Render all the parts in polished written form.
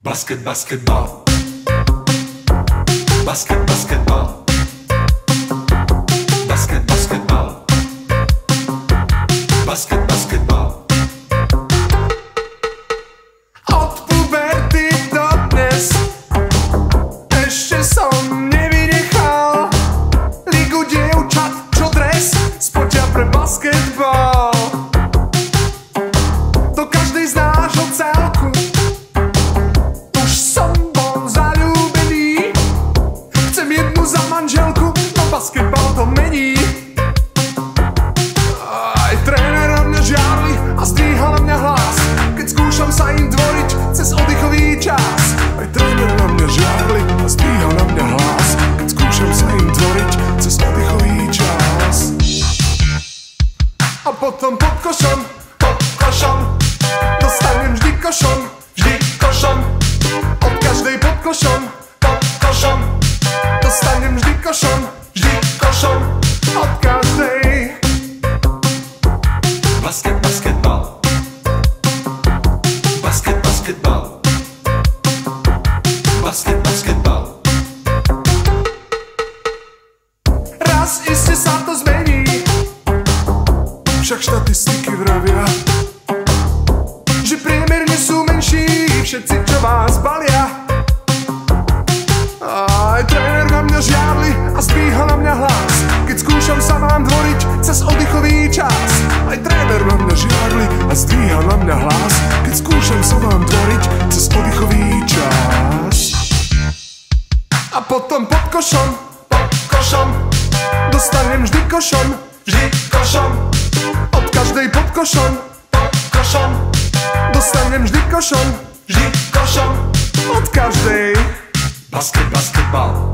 Basketball. Basketball. Basketball. Basketball. Od puberty do dnes ešte som nevynechal ligu dievčat, čo dres spotia pre basketbal. Do každej z nášho celku už som bol zaľúbený. Chcem jednu za manželku, no basketbal to mení. Aj tréner na mňa žiarli a zdvíhal na mňa hlas, keď skúšam sa im dvoriť cez oddychový čas. Aj tréner na mňa žiarli a zdvíhal na mňa hlas, keď skúšam sa im dvoriť cez oddychový čas. A potom pod košom dostanem vždy košom. Od každej pod košom dostanem vždy košom. Od každej. Basketball. Basketball. Raz iste sa to zmení, však štatistiky vravia, že priemerne sú menší všetci, čo vás balia. Aj tréner na mňa žiarli a zdvíhal na mňa hlas, keď skúšam sa vám dvoriť cez oddychový čas. Aj tréner na mňa žiarli a zdvíhal na mňa hlas, keď skúšam sa vám dvoriť cez oddychový čas. A potom pod košom dostanem vždy košom. Od každej pod košom dostanem vždy košom. Od každej. Basketball.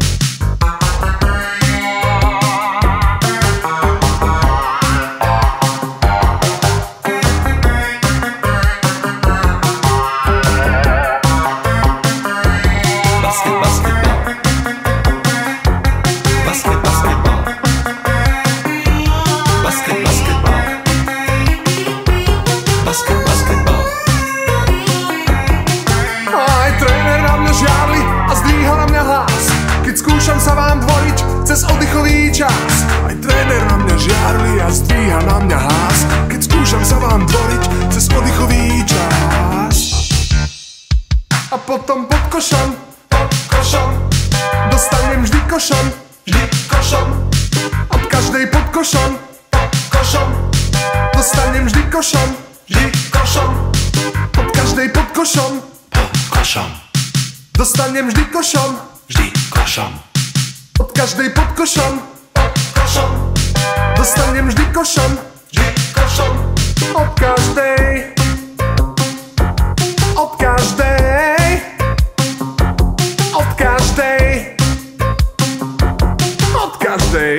Aj tréner na mňa žiarli a zdvíhal na mňa hlas, keď skúšam sa vám dvoriť cez oddychový čas. Aj tréner na mňa žiarli a zdvíha na mňa hlas, keď skúšam sa vám dvoriť cez oddychový čas. A potom pod košom dostanem vždy košom. Od každej pod košom dostanem vždy košom. Od každej pod košom dostanem vždy košom. Od každej pod košom dostanem vždy košom. Od každej. Od každej. Od každej. Od každej.